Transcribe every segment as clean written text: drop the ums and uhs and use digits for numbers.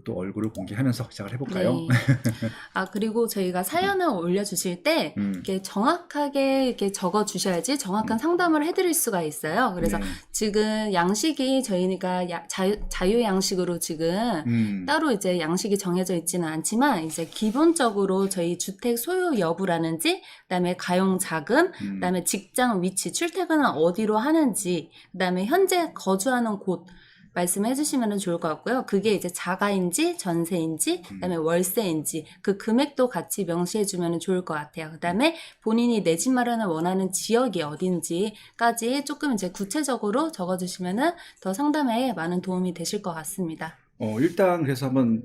또 얼굴을 공개하면서 시작을 해볼까요? 네. 그리고 저희가 사연을 올려주실 때 이렇게 정확하게 이렇게 적어주셔야지 정확한 상담을 해드릴 수가 있어요. 그래서 네. 지금 양식이 저희가 자유 양식으로 지금 따로 이제 양식이 정해져 있지는 않지만 이제 기본적으로 저희 주택 소유 여부라는지, 그다음에 가용 자금, 그다음에 직장 위치, 출퇴근은 어디로 하는지, 그다음에 현재 거주하는 곳 말씀해 주시면 좋을 것 같고요. 그게 이제 자가인지 전세인지 그다음에 월세인지 그 금액도 같이 명시해 주면 좋을 것 같아요. 그다음에 본인이 내 집 마련을 원하는 지역이 어딘지까지 조금 이제 구체적으로 적어 주시면 더 상담에 많은 도움이 되실 것 같습니다. 일단 그래서 한번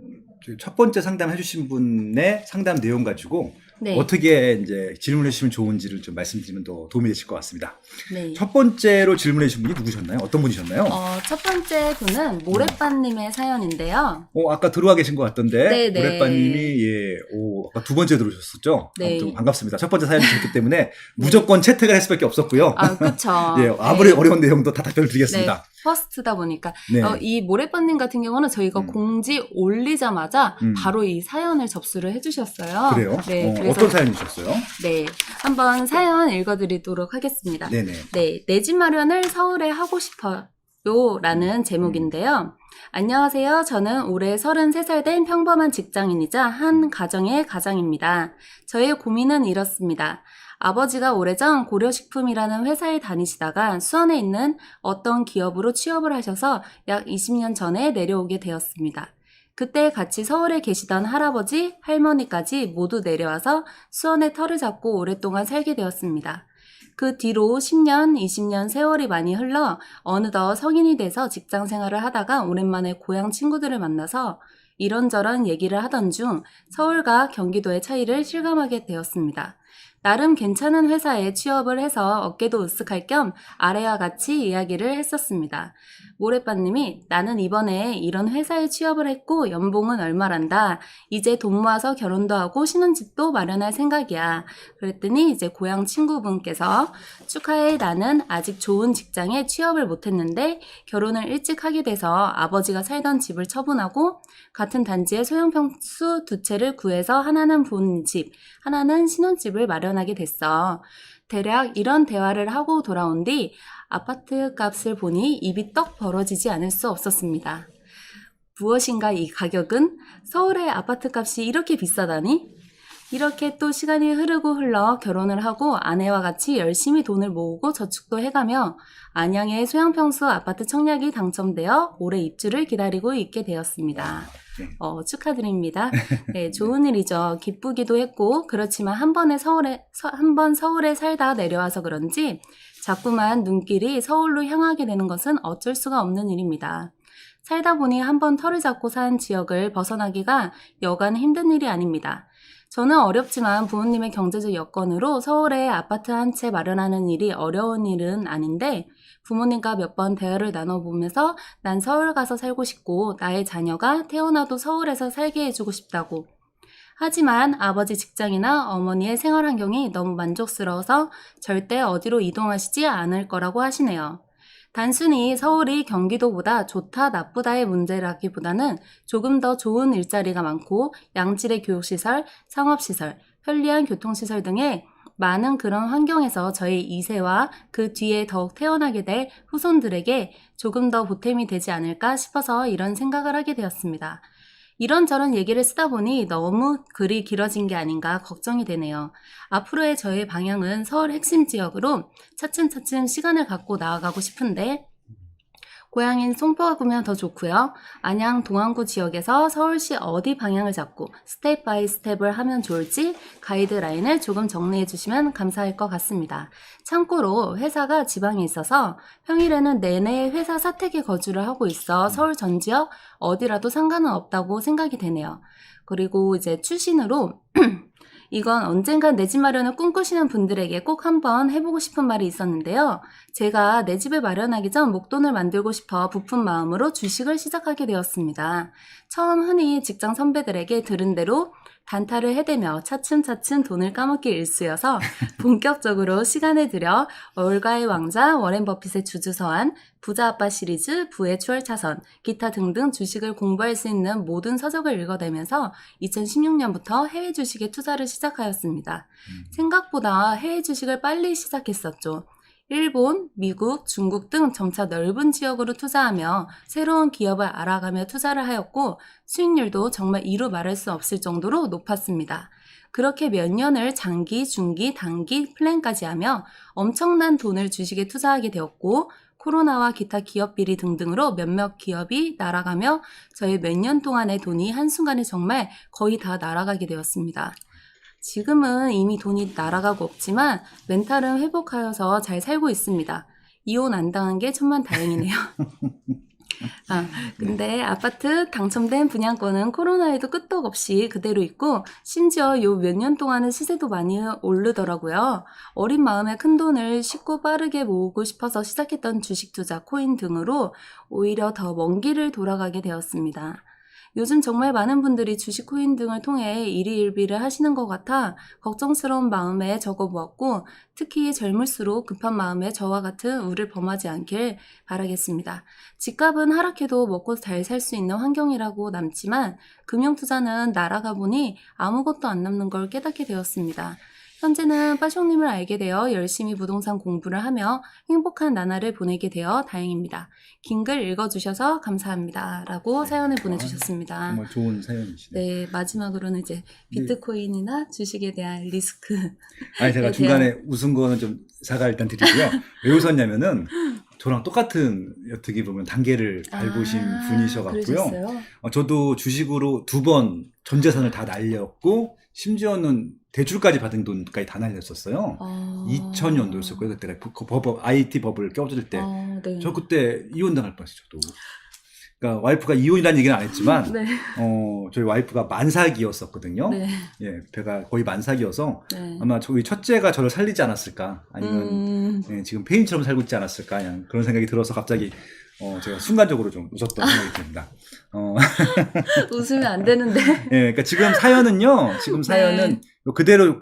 첫 번째 상담해 주신 분의 상담 내용 가지고 네. 어떻게 이제 질문해 주시면 좋은지를 좀 말씀드리면 더 도움이 되실 것 같습니다. 네. 첫 번째로 질문해 주신 분이 누구셨나요? 어떤 분이셨나요? 첫 번째 분은 모래빠님의 사연인데요. 아까 들어와 계신 것 같던데 네네. 모래빠님이 아까 두 번째 들어오셨었죠? 네. 좀 반갑습니다. 첫 번째 사연이 있기 때문에 무조건 채택을 할 수밖에 없었고요. 그쵸. 예, 아무리 네. 어려운 내용도 다 답변을 드리겠습니다. 네, 퍼스트다 보니까 네. 이 모래빠님 같은 경우는 저희가 공지 올리자마자 바로 이 사연을 접수를 해주셨어요. 그래요? 네, 그래서 어떤 사연이셨어요? 네, 한번 사연 읽어드리도록 하겠습니다. 네네. 네, 내 집 마련을 서울에 하고 싶어요 라는 제목인데요. 안녕하세요. 저는 올해 33살 된 평범한 직장인이자 한 가정의 가장입니다. 저의 고민은 이렇습니다. 아버지가 오래전 고려식품이라는 회사에 다니시다가 수원에 있는 어떤 기업으로 취업을 하셔서 약 20년 전에 내려오게 되었습니다. 그때 같이 서울에 계시던 할아버지, 할머니까지 모두 내려와서 수원에 터를 잡고 오랫동안 살게 되었습니다. 그 뒤로 10년, 20년 세월이 많이 흘러 어느덧 성인이 돼서 직장 생활을 하다가 오랜만에 고향 친구들을 만나서 이런저런 얘기를 하던 중 서울과 경기도의 차이를 실감하게 되었습니다. 나름 괜찮은 회사에 취업을 해서 어깨도 으쓱할 겸 아래와 같이 이야기를 했었습니다. 모래빠님이 나는 이번에 이런 회사에 취업을 했고 연봉은 얼마란다. 이제 돈 모아서 결혼도 하고 신혼집도 마련할 생각이야. 그랬더니 이제 고향 친구분께서 축하해, 나는 아직 좋은 직장에 취업을 못했는데 결혼을 일찍 하게 돼서 아버지가 살던 집을 처분하고 같은 단지에 소형평수 2채를 구해서 하나는 본집, 하나는 신혼집을 마련하게 됐어. 대략 이런 대화를 하고 돌아온 뒤 아파트 값을 보니 입이 떡 벌어지지 않을 수 없었습니다. 무엇인가 이 가격은? 서울의 아파트 값이 이렇게 비싸다니? 이렇게 또 시간이 흐르고 흘러 결혼을 하고 아내와 같이 열심히 돈을 모으고 저축도 해가며 안양의 소형평수 아파트 청약이 당첨되어 올해 입주를 기다리고 있게 되었습니다. 축하드립니다. 네, 좋은 일이죠. 기쁘기도 했고 그렇지만 한 번 서울에 살다 내려와서 그런지 자꾸만 눈길이 서울로 향하게 되는 것은 어쩔 수가 없는 일입니다. 살다 보니 한 번 터를 잡고 산 지역을 벗어나기가 여간 힘든 일이 아닙니다. 저는 어렵지만 부모님의 경제적 여건으로 서울에 아파트 한 채 마련하는 일이 어려운 일은 아닌데 부모님과 몇 번 대화를 나눠보면서 난 서울 가서 살고 싶고 나의 자녀가 태어나도 서울에서 살게 해주고 싶다고. 하지만 아버지 직장이나 어머니의 생활 환경이 너무 만족스러워서 절대 어디로 이동하시지 않을 거라고 하시네요. 단순히 서울이 경기도보다 좋다 나쁘다의 문제라기보다는 조금 더 좋은 일자리가 많고 양질의 교육시설, 상업시설, 편리한 교통시설 등의 많은 그런 환경에서 저희 2세와 그 뒤에 더욱 태어나게 될 후손들에게 조금 더 보탬이 되지 않을까 싶어서 이런 생각을 하게 되었습니다. 이런저런 얘기를 쓰다 보니 너무 글이 길어진 게 아닌가 걱정이 되네요. 앞으로의 저의 방향은 서울 핵심 지역으로 차츰차츰 시간을 갖고 나아가고 싶은데 고향인 송파가 구면 더 좋고요. 안양 동안구 지역에서 서울시 어디 방향을 잡고 스텝 바이 스텝을 하면 좋을지 가이드라인을 조금 정리해 주시면 감사할 것 같습니다. 참고로 회사가 지방에 있어서 평일에는 내내 회사 사택에 거주를 하고 있어 서울 전 지역 어디라도 상관은 없다고 생각이 되네요. 그리고 이제 추신으로 이건 언젠간 내 집 마련을 꿈꾸시는 분들에게 꼭 한번 해보고 싶은 말이 있었는데요. 제가 내 집을 마련하기 전 목돈을 만들고 싶어 부푼 마음으로 주식을 시작하게 되었습니다. 처음 흔히 직장 선배들에게 들은 대로 단타를 해대며 차츰차츰 돈을 까먹기 일쑤여서 본격적으로 시간을 들여 월가의 왕자 워렌 버핏의 주주서한, 부자 아빠 시리즈, 부의 추월차선, 기타 등등 주식을 공부할 수 있는 모든 서적을 읽어내면서 2016년부터 해외 주식에 투자를 시작하였습니다. 생각보다 해외 주식을 빨리 시작했었죠. 일본, 미국, 중국 등 점차 넓은 지역으로 투자하며 새로운 기업을 알아가며 투자를 하였고 수익률도 정말 이루 말할 수 없을 정도로 높았습니다. 그렇게 몇 년을 장기, 중기, 단기 플랜까지 하며 엄청난 돈을 주식에 투자하게 되었고 코로나와 기타 기업 비리 등등으로 몇몇 기업이 날아가며 저희 몇 년 동안의 돈이 한순간에 정말 거의 다 날아가게 되었습니다. 지금은 이미 돈이 날아가고 없지만 멘탈은 회복하여서 잘 살고 있습니다. 이혼 안 당한 게 천만다행이네요. 근데 아파트 당첨된 분양권은 코로나에도 끄떡없이 그대로 있고 심지어 요 몇 년 동안은 시세도 많이 오르더라고요. 어린 마음에 큰 돈을 쉽고 빠르게 모으고 싶어서 시작했던 주식 투자, 코인 등으로 오히려 더 먼 길을 돌아가게 되었습니다. 요즘 정말 많은 분들이 주식, 코인 등을 통해 일희일비를 하시는 것 같아 걱정스러운 마음에 적어보았고 특히 젊을수록 급한 마음에 저와 같은 우를 범하지 않길 바라겠습니다. 집값은 하락해도 먹고 잘 살 수 있는 환경이라고 남지만 금융투자는 날아가 보니 아무것도 안 남는 걸 깨닫게 되었습니다. 현재는 빠숑님을 알게 되어 열심히 부동산 공부를 하며 행복한 나날을 보내게 되어 다행입니다. 긴 글 읽어주셔서 감사합니다. 라고 사연을 보내주셨습니다. 정말 좋은 사연이시네요. 네, 마지막으로는 이제 비트코인이나 주식에 대한 리스크. 아니, 제가 중간에 웃은 거는 좀 사과 일단 드리고요. 왜 웃었냐면은 저랑 똑같은 어떻게 보면 단계를 밟으신 분이셔갖고요. 저도 주식으로 2번 전 재산을 다 날렸고 심지어는 대출까지 받은 돈까지 다 날렸었어요. 2000년도였을 거예요. 그때가 IT 버블 껴줄 때. 네. 저 그때 이혼당할 뻔했어요. 저도. 그러니까 와이프가 이혼이라는 얘기는 안 했지만 네. 저희 와이프가 만삭이었었거든요. 네. 예, 배가 거의 만삭이어서 네. 아마 저희 첫째가 저를 살리지 않았을까 아니면 지금 폐인처럼 살고 있지 않았을까 그냥 그런 생각이 들어서 갑자기 제가 순간적으로 좀 웃었던 생각이 듭니다. 웃으면 안 되는데. 예, 그러니까 지금 사연은요. 지금 사연은 네. 그대로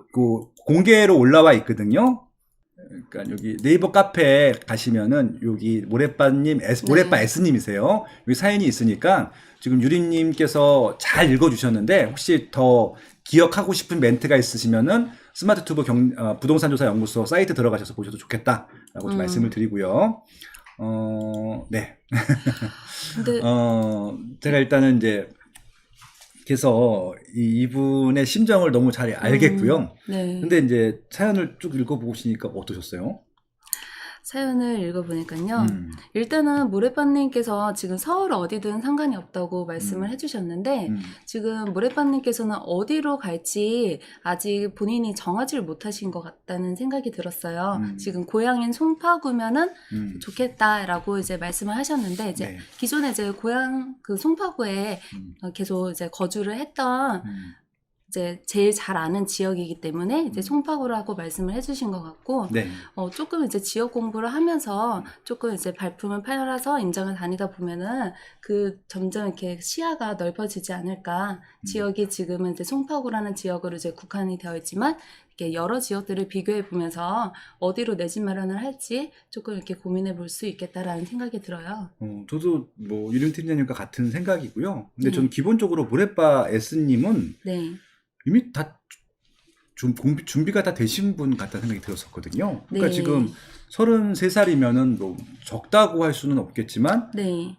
공개로 올라와 있거든요. 그러니까 여기 네이버 카페에 가시면은 여기 모래빠님 모래빠 S님이세요. 여기 사연이 있으니까 지금 유리님께서 잘 읽어주셨는데 혹시 더 기억하고 싶은 멘트가 있으시면은 스마트튜브 부동산조사연구소 사이트 들어가셔서 보셔도 좋겠다라고 좀 말씀을 드리고요. 네. 근데 제가 일단은 이제 그래서 이분의 심정을 너무 잘 알겠고요. 네. 근데 이제 사연을 쭉 읽어보시니까 어떠셨어요? 사연을 읽어보니까요. 일단은 모래빠님께서 지금 서울 어디든 상관이 없다고 말씀을 해주셨는데 지금 모래빠님께서는 어디로 갈지 아직 본인이 정하지를 못하신 것 같다는 생각이 들었어요. 지금 고향인 송파구면은 좋겠다라고 이제 말씀을 하셨는데 이제 네. 기존에 이제 고향 그 송파구에 계속 이제 거주를 했던 이제 제일 잘 아는 지역이기 때문에 이제 송파구라고 말씀을 해주신 것 같고 네. 조금 이제 지역 공부를 하면서 조금 이제 발품을 팔아서 임장을 다니다 보면은 그 점점 이렇게 시야가 넓어지지 않을까. 지역이 지금은 이제 송파구라는 지역으로 이제 국한이 되어 있지만 이렇게 여러 지역들을 비교해 보면서 어디로 내 집 마련을 할지 조금 이렇게 고민해 볼 수 있겠다라는 생각이 들어요. 저도 뭐 유림 팀장님과 같은 생각이고요. 근데 저는 기본적으로 모래빠 S님은 네. 이미 다 준비가 다 되신 분 같다는 생각이 들었었거든요. 그러니까 네. 지금 33살이면은 뭐 적다고 할 수는 없겠지만, 네.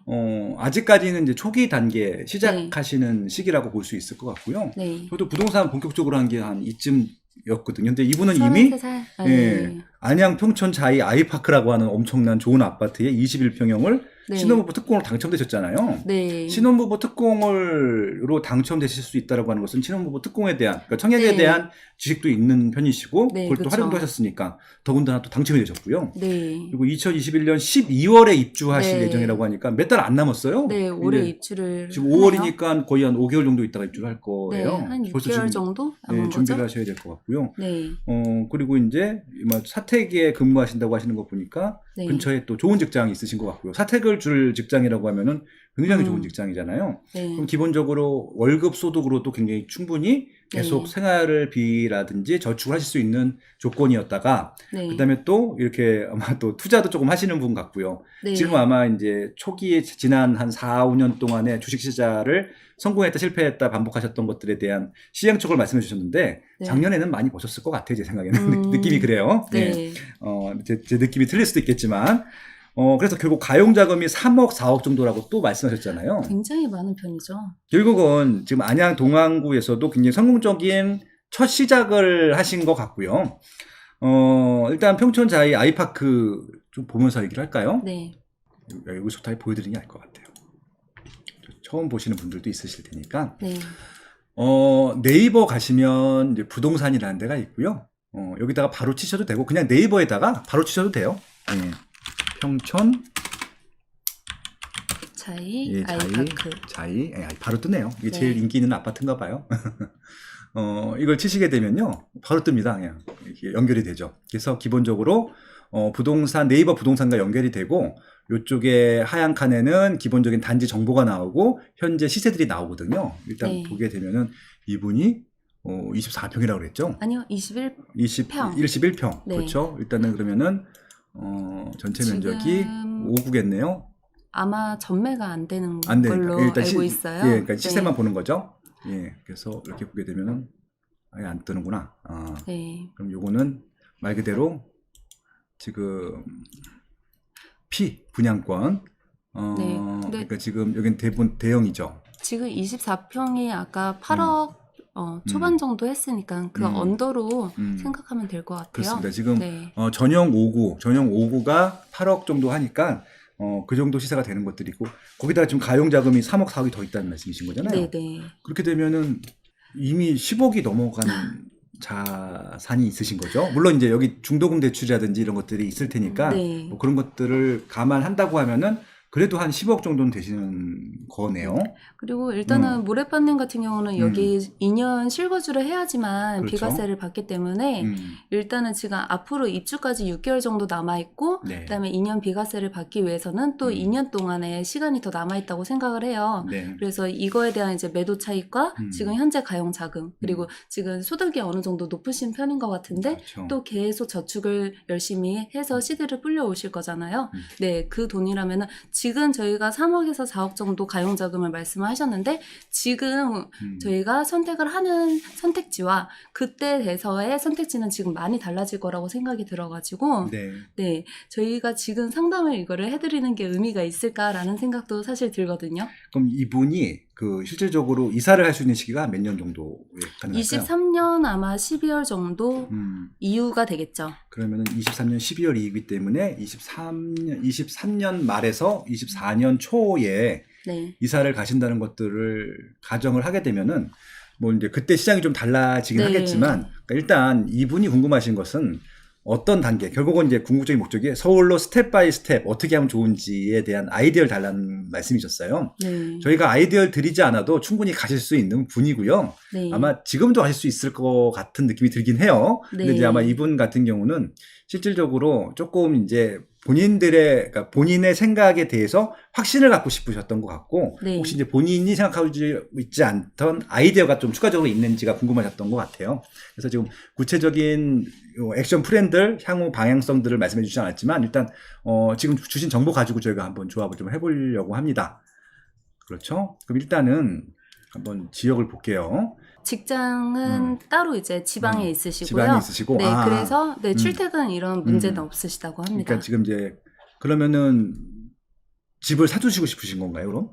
아직까지는 이제 초기 단계 시작하시는 시기라고 볼 수 있을 것 같고요. 네. 저도 부동산 본격적으로 한 게 한 이쯤이었거든요. 근데 이분은 이미 33살. 예, 안양 평촌 자이 아이파크라고 하는 엄청난 좋은 아파트에 21평형을 네. 신혼부부 특공으로 당첨되셨잖아요. 네. 신혼부부 특공으로 당첨되실 수 있다라고 하는 것은 신혼부부 특공에 대한, 그러니까 청약에 네. 대한 지식도 있는 편이시고, 네, 그걸 또 그쵸. 활용도 하셨으니까 더군다나 또 당첨이 되셨고요. 네. 그리고 2021년 12월에 입주하실 네. 예정이라고 하니까 몇 달 안 남았어요. 네, 올해 이제 입주를 지금 하네요. 5월이니까 거의 한 5개월 정도 있다가 입주를 할 거예요. 네, 한 벌써 6개월 지금, 정도 네, 남은 준비를 거죠? 하셔야 될 것 같고요. 네. 그리고 이제 뭐 사택에 근무하신다고 하시는 거 보니까 네. 근처에 또 좋은 직장이 있으신 것 같고요. 사택을 줄 직장이라고 하면은 굉장히 좋은 직장이잖아요. 네. 그럼 기본적으로 월급 소득으로도 굉장히 충분히 계속 네. 생활비라든지 저축을 하실 수 있는 조건이었다가 네. 그다음에 또 이렇게 아마 또 투자도 조금 하시는 분 같고요. 네. 지금 아마 이제 초기에 지난 한 4, 5년 동안의 주식 투자를 성공했다 실패했다 반복하셨던 것들에 대한 시행착오를 말씀해 주셨는데 네. 작년에는 많이 보셨을 것 같아요. 제 생각에는 느낌이 그래요. 네. 제 느낌이 틀릴 수도 있겠지만 그래서 결국 가용자금이 3억, 4억 정도라고 또 말씀하셨잖아요. 굉장히 많은 편이죠. 결국은 지금 안양 동안구에서도 굉장히 성공적인 첫 시작을 하신 것 같고요. 일단 평촌 자이 아이파크 좀 보면서 얘기를 할까요? 네. 여기서 다 보여드리는 게 나을 것 같아요. 처음 보시는 분들도 있으실 테니까. 네. 네이버 가시면 이제 부동산이라는 데가 있고요. 여기다가 바로 치셔도 되고 그냥 네이버에다가 바로 치셔도 돼요. 예. 평촌 자이 예, 아이파크. 자이 바로 뜨네요. 이게 네. 제일 인기 있는 아파트인가 봐요. 이걸 치시게 되면요 바로 뜹니다. 그냥 이렇게 연결이 되죠. 그래서 기본적으로 부동산 네이버 부동산과 연결이 되고 이쪽에 하얀 칸에는 기본적인 단지 정보가 나오고 현재 시세들이 나오거든요. 일단 네. 보게 되면은 이분이 24평이라고 그랬죠. 아니요, 21. 21평. 네. 그렇죠. 일단은 그러면은 전체 면적이 지금 5구겠네요. 아마 전매가 안 되는 안 되니까. 걸로 일단 알고 있어요. 예, 그러니까 시세만 네. 보는 거죠. 예, 그래서 이렇게 보게 되면은 아예 안 뜨는구나. 네. 그럼 요거는 말 그대로 지금 분양권. 네. 근데 그러니까 지금 여긴 대부분 대형이죠. 지금 24평이 아까 8억 초반 정도 했으니까 그 언더로 생각하면 될 것 같아요. 그렇습니다. 지금 네. 전용 5구가 8억 정도 하니까 그 정도 시세가 되는 것들이고 거기다가 지금 가용 자금이 3억 4억이 더 있다는 말씀이신 거잖아요. 네네. 그렇게 되면은 이미 10억이 넘어가는 자산이 있으신 거죠. 물론 이제 여기 중도금 대출이라든지 이런 것들이 있을 테니까 네. 뭐 그런 것들을 감안한다고 하면은 그래도 한 10억 정도는 되시는 거네요. 그리고 일단은 모래빠님 같은 경우는 여기 2년 실거주를 해야지만 그렇죠. 비과세를 받기 때문에 일단은 지금 앞으로 입주까지 6개월 정도 남아있고 네. 그다음에 2년 비과세를 받기 위해서는 또 2년 동안의 시간이 더 남아있다고 생각을 해요. 네. 그래서 이거에 대한 이제 매도 차익과 지금 현재 가용 자금 그리고 지금 소득이 어느 정도 높으신 편인 것 같은데 그렇죠. 또 계속 저축을 열심히 해서 시드를 불려 오실 거잖아요. 네, 그 돈이라면은 지금 저희가 3억에서 4억 정도 가용 자금을 말씀을 하셨는데 지금 저희가 선택을 하는 선택지와 그때 돼서의 선택지는 지금 많이 달라질 거라고 생각이 들어가지고 네, 저희가 지금 상담을 이거를 해드리는 게 의미가 있을까라는 생각도 사실 들거든요. 그럼 이분이 그 실질적으로 이사를 할 수 있는 시기가 몇 년 정도에 가능할까요? 23년 아마 12월 정도 이후가 되겠죠. 그러면은 23년 12월 이후이기 때문에 23년 말에서 24년 초에 네. 이사를 가신다는 것들을 가정을 하게 되면은 뭐 이제 그때 시장이 좀 달라지긴 네. 하겠지만 그러니까 일단 이분이 궁금하신 것은 어떤 단계, 결국은 이제 궁극적인 목적이 서울로 스텝 바이 스텝 어떻게 하면 좋은지에 대한 아이디어를 달라는 말씀이셨어요. 네. 저희가 아이디어를 드리지 않아도 충분히 가실 수 있는 분이고요. 네. 아마 지금도 가실 수 있을 것 같은 느낌이 들긴 해요. 근데 네. 이제 아마 이분 같은 경우는 실질적으로 조금 이제 그러니까 본인의 생각에 대해서 확신을 갖고 싶으셨던 것 같고 네. 혹시 이제 본인이 생각하고 있지 않던 아이디어가 좀 추가적으로 있는지가 궁금하셨던 것 같아요. 그래서 지금 구체적인 액션 플랜들, 향후 방향성들을 말씀해 주시지 않았지만 일단 지금 주신 정보 가지고 저희가 한번 조합을 좀 해보려고 합니다. 그렇죠? 그럼 일단은 한번 지역을 볼게요. 직장은 따로 이제 지방에 있으시고요. 지방에 있으시고, 네, 그래서 네, 출퇴근 이런 문제는 없으시다고 합니다. 그러니까 지금 이제 그러면은 집을 사두시고 싶으신 건가요, 그럼?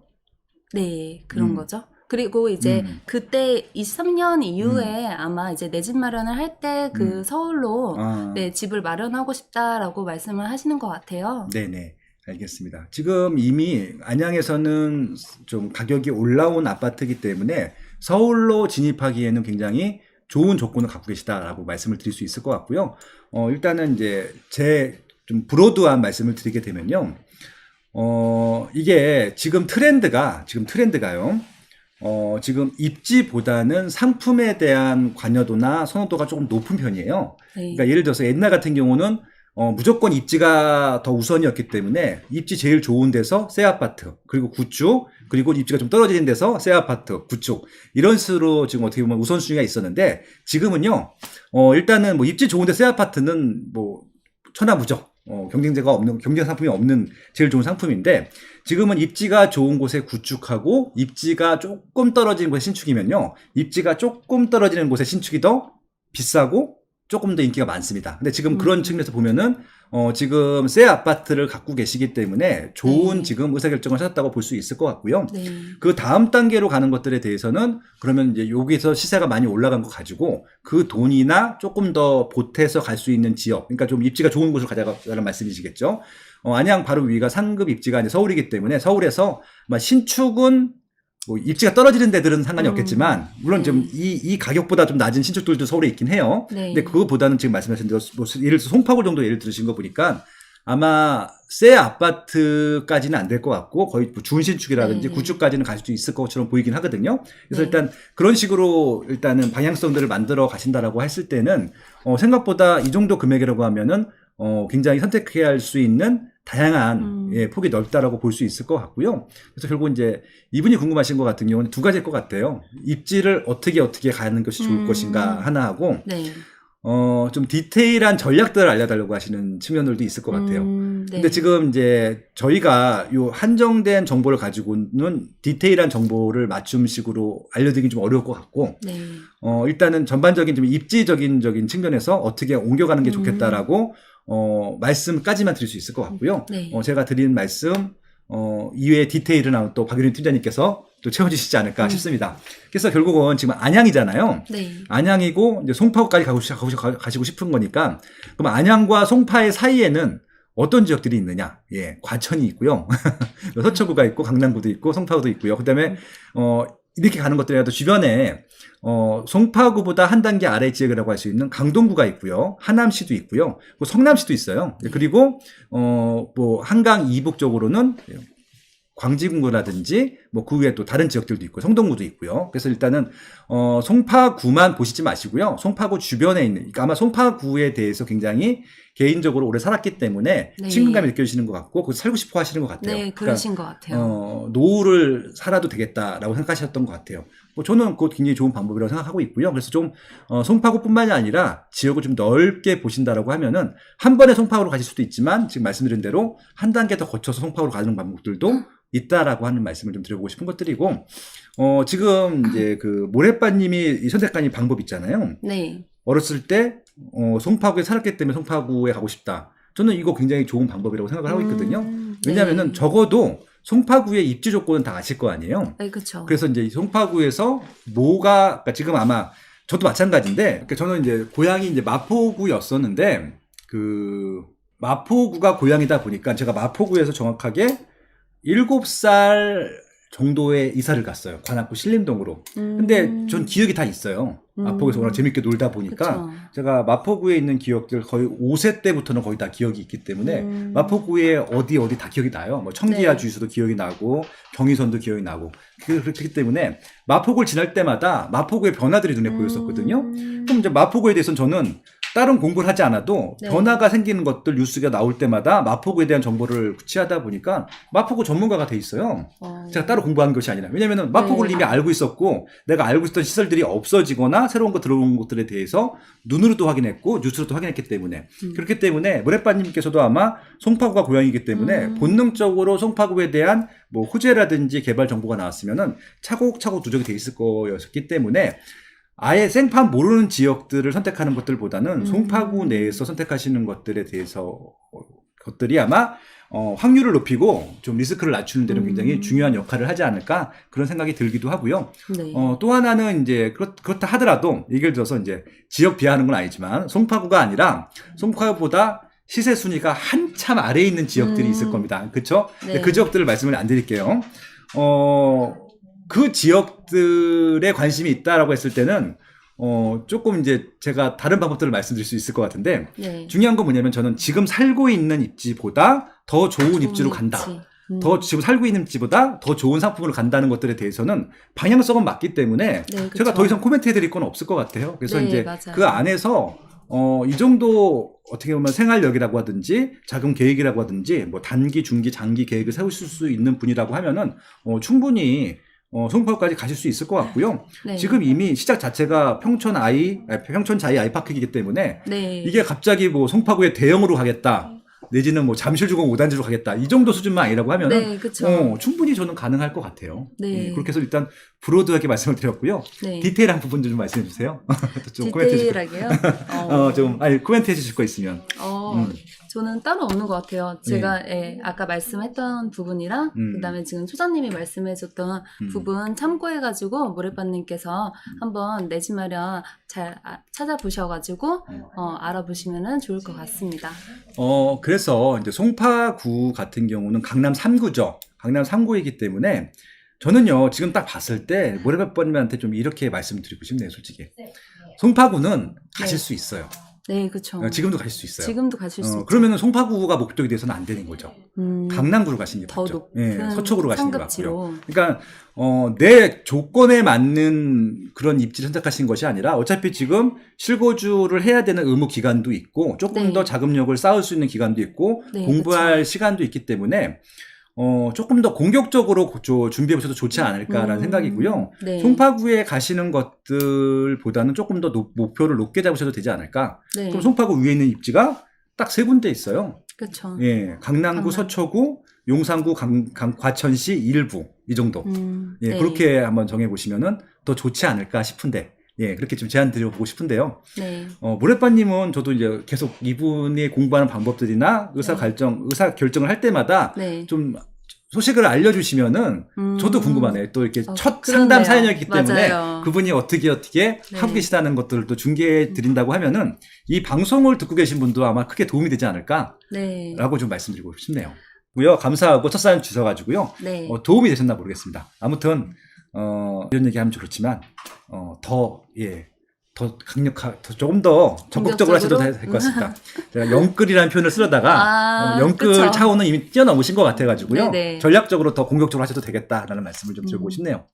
네, 그런 거죠. 그리고 이제 그때 23년 이후에 아마 이제 내 집 마련을 할 때 그 서울로 네, 집을 마련하고 싶다라고 말씀을 하시는 것 같아요. 네네. 알겠습니다. 지금 이미 안양에서는 좀 가격이 올라온 아파트이기 때문에 서울로 진입하기에는 굉장히 좋은 조건을 갖고 계시다라고 말씀을 드릴 수 있을 것 같고요. 일단은 이제 제 좀 브로드한 말씀을 드리게 되면요. 이게 지금 트렌드가요. 지금 입지보다는 상품에 대한 관여도나 선호도가 조금 높은 편이에요. 네. 그러니까 예를 들어서 옛날 같은 경우는 무조건 입지가 더 우선이었기 때문에 입지 제일 좋은 데서 새 아파트, 그리고 구축, 그리고 입지가 좀 떨어지는 데서 새 아파트, 구축, 이런 식으로 지금 어떻게 보면 우선순위가 있었는데, 지금은요, 일단은 뭐 입지 좋은 데 새 아파트는 뭐 천하무적, 경쟁자가 없는, 경쟁 상품이 없는 제일 좋은 상품인데, 지금은 입지가 좋은 곳에 구축하고 입지가 조금 떨어지는 곳에 신축이면요, 입지가 조금 떨어지는 곳에 신축이 더 비싸고 조금 더 인기가 많습니다. 근데 지금 그런 측면에서 보면은 지금 새 아파트를 갖고 계시기 때문에 좋은 네. 지금 의사결정을 하셨다고 볼 수 있을 것 같고요. 네. 그 다음 단계로 가는 것들에 대해서는 그러면 이제 여기서 시세가 많이 올라간 거 가지고 그 돈이나 조금 더 보태서 갈 수 있는 지역, 그러니까 좀 입지가 좋은 곳을 가자라는 말씀이시겠죠. 안양 바로 위가 상급 입지가 이제 서울이기 때문에 서울에서 신축은 뭐 입지가 떨어지는 데들은 상관이 없겠지만, 물론 좀 이 가격보다 좀 낮은 신축들도 서울에 있긴 해요. 네. 근데 그거보다는 지금 말씀하신 대로 뭐 예를 들어서 송파구 정도 예를 들으신 거 보니까 아마 새 아파트까지는 안 될 것 같고 거의 뭐 준신축이라든지 네. 구축까지는 갈 수 있을 것처럼 보이긴 하거든요. 그래서 네. 일단 그런 식으로 일단은 방향성들을 만들어 가신다라고 했을 때는 생각보다 이 정도 금액이라고 하면은 굉장히 선택해야 할 수 있는 다양한 폭이 넓다라고 볼 수 있을 것 같고요. 그래서 결국 이제 이분이 궁금하신 것 같은 경우는 두 가지일 것 같아요. 입지를 어떻게 가는 것이 좋을 것인가 하나 하고, 네. 좀 디테일한 전략들을 알려달라고 하시는 측면들도 있을 것 같아요. 네. 근데 지금 이제 저희가 요 한정된 정보를 가지고는 디테일한 정보를 맞춤식으로 알려드리긴 좀 어려울 것 같고, 네. 일단은 전반적인 좀 입지적인 측면에서 어떻게 옮겨가는 게 좋겠다라고 말씀까지만 드릴 수 있을 것 같고요. 네. 제가 드린 말씀 이외의 디테일은 또 박유린 팀장님께서 또 채워주시지 않을까 싶습니다. 그래서 결국은 지금 안양이잖아요. 네. 안양이고 이제 송파구까지 가시고 싶은 거니까, 그럼 안양과 송파의 사이에는 어떤 지역들이 있느냐? 예, 과천이 있고요. 서초구가 있고 강남구도 있고 송파구도 있고요. 그다음에 이렇게 가는 것들이라도 주변에 송파구보다 한 단계 아래 지역이라고 할 수 있는 강동구가 있고요. 하남시도 있고요. 뭐 성남시도 있어요. 그리고 뭐 한강 이북 쪽으로는 광진구라든지 뭐 그 외에 또 다른 지역들도 있고 성동구도 있고요. 그래서 일단은 송파구만 보시지 마시고요. 송파구 주변에 있는, 그러니까 아마 송파구에 대해서 굉장히 개인적으로 오래 살았기 때문에 네. 친근감이 느껴지시는 것 같고 거기서 살고 싶어 하시는 것 같아요. 네, 그러신 것 같아요. 노후를 살아도 되겠다라고 생각하셨던 것 같아요. 뭐 저는 그것 굉장히 좋은 방법이라고 생각하고 있고요. 그래서 좀 송파구뿐만이 아니라 지역을 좀 넓게 보신다라고 하면은 한 번에 송파구로 가실 수도 있지만 지금 말씀드린 대로 한 단계 더 거쳐서 송파구로 가는 방법들도 있다라고 하는 말씀을 좀 드려보고 싶은 것들이고, 지금 이제 그 모래빠님이 선택한 방법 있잖아요. 네. 어렸을 때 송파구에 살았기 때문에 송파구에 가고 싶다. 저는 이거 굉장히 좋은 방법이라고 생각을 하고 있거든요. 왜냐하면은 네. 적어도 송파구의 입지 조건은 다 아실 거 아니에요. 네, 그렇죠. 그래서 이제 송파구에서 그러니까 지금 아마 저도 마찬가지인데, 그러니까 저는 이제 고향이 이제 마포구였었는데 그 마포구가 고향이다 보니까 제가 마포구에서 정확하게 7살 정도의 이사를 갔어요. 관악구 신림동으로. 근데 전 기억이 다 있어요. 마포구에서 워낙 재밌게 놀다 보니까 그쵸. 제가 마포구에 있는 기억들 거의 5세 때부터는 거의 다 기억이 있기 때문에 마포구에 어디 다 기억이 나요. 뭐 청기야 네. 주유소도 기억이 나고 경의선도 기억이 나고, 그렇기 때문에 마포구를 지날 때마다 마포구의 변화들이 눈에 보였었거든요. 그럼 이제 마포구에 대해서는 저는 다른 공부를 하지 않아도 네. 변화가 생기는 것들 뉴스가 나올 때마다 마포구에 대한 정보를 취하다 보니까 마포구 전문가가 돼 있어요. 제가 따로 공부한 것이 아니라. 왜냐면은 마포구를 네. 이미 알고 있었고 내가 알고 있었던 시설들이 없어지거나 새로운 거 들어온 것들에 대해서 눈으로도 확인했고 뉴스로도 확인했기 때문에, 그렇기 때문에 모래빠님께서도 아마 송파구가 고향이기 때문에 본능적으로 송파구에 대한 뭐 호재라든지 개발 정보가 나왔으면은 차곡차곡 누적이 돼 있을 거였기 때문에 아예 생판 모르는 지역들을 선택하는 것들보다는 송파구 내에서 선택하시는 것들에 대해서 것들이 아마 확률을 높이고 좀 리스크를 낮추는 데는 굉장히 중요한 역할을 하지 않을까, 그런 생각이 들기도 하고요. 네. 또 하나는 이제 그렇다 하더라도 예를 들어서 이제 지역 비하하는 건 아니지만 송파구가 아니라 송파구보다 시세 순위가 한참 아래에 있는 지역들이 있을 겁니다. 그렇죠? 네. 그 지역들을 말씀을 안 드릴게요. 그 지역들에 관심이 있다라고 했을 때는 조금 이제 제가 다른 방법들을 말씀드릴 수 있을 것 같은데, 네. 중요한 건 뭐냐면 저는 지금 살고 있는 입지보다 더 좋은 입지로 간다. 더 지금 살고 있는 입지보다 더 좋은 상품으로 간다는 것들에 대해서는 방향성은 맞기 때문에 네, 그쵸. 제가 더 이상 코멘트 해드릴 건 없을 것 같아요. 그래서 네, 이제 맞아요. 그 안에서 이 정도 어떻게 보면 생활력이라고 하든지 자금 계획이라고 하든지 뭐 단기, 중기, 장기 계획을 세우실 수 있는 분이라고 하면은 충분히 송파구까지 가실 수 있을 것 같고요. 네. 지금 이미 시작 자체가 평촌 자이 아이파크이기 때문에 네. 이게 갑자기 뭐 송파구에 대형으로 가겠다. 내지는 뭐 잠실주공 5단지로 가겠다. 이 정도 수준만 아니라고 하면은 네, 그쵸. 충분히 저는 가능할 것 같아요. 네. 그렇게 해서 일단 브로드하게 말씀을 드렸고요. 네. 디테일한 부분도 좀 말씀해 주세요. 좀 코멘트 해주실 디테일하게요? 코멘트 해주실 거 있으면. 저는 따로 없는 것 같아요. 제가 아까 말씀했던 부분이랑 그다음에 지금 소장님이 말씀해줬던 부분 참고해가지고 모래빠님께서 한번 내 집 마련 잘 찾아보셔가지고 알아보시면 좋을 것 같습니다. 그래서 이제 송파구 같은 경우는 강남 3구죠. 강남 3구이기 때문에 저는요 지금 딱 봤을 때 모래빠님한테 좀 이렇게 말씀드리고 싶네요, 솔직히. 송파구는 가실 수 있어요. 네, 그렇죠. 지금도 가실 수 있어요. 지금도 가실 수 있죠. 그러면은 송파구가 목적이 돼서는 안 되는 거죠. 강남구로 가시는 게 더 맞죠. 높은 서초구로 가시는 게 상급지로. 맞고요. 그러니까 내 조건에 맞는 그런 입지를 선택하신 것이 아니라 어차피 지금 실거주를 해야 되는 의무 기간도 있고 조금 네. 더 자금력을 쌓을 수 있는 기간도 있고 네, 공부할 그쵸. 시간도 있기 때문에 조금 더 공격적으로 준비해 보셔도 좋지 않을까라는 생각이고요. 네. 송파구에 가시는 것들보다는 조금 더 목표를 높게 잡으셔도 되지 않을까. 네. 그럼 송파구 위에 있는 입지가 딱 세 군데 있어요. 그렇죠. 예, 강남구, 강남. 서초구, 용산구, 과천시 일부 이 정도. 예, 네. 그렇게 한번 정해 보시면은 더 좋지 않을까 싶은데, 예, 그렇게 좀 제안 드려보고 싶은데요. 네. 모래빠님은 저도 이제 계속 이분이 공부하는 방법들이나 의사 결정을 할 때마다 네. 좀 소식을 알려주시면은 저도 궁금하네요. 또 이렇게 첫 그렇네요. 상담 사연이었기 때문에 맞아요. 그분이 어떻게 네. 하고 계시다는 것들을 또 중개해 드린다고 하면은 이 방송을 듣고 계신 분도 아마 크게 도움이 되지 않을까라고 네. 좀 말씀드리고 싶네요. 고요 감사하고 첫 사연 주셔가지고요. 네. 도움이 되셨나 모르겠습니다. 아무튼 이런 얘기하면 좋지만 더 조금 더 적극적으로 하셔도 될 것 같습니다. 제가 영끌이라는 표현을 쓰려다가 영끌 그쵸. 차원은 이미 뛰어넘으신 것 같아가지고요. 네네. 전략적으로 더 공격적으로 하셔도 되겠다라는 말씀을 좀 드리고 싶네요.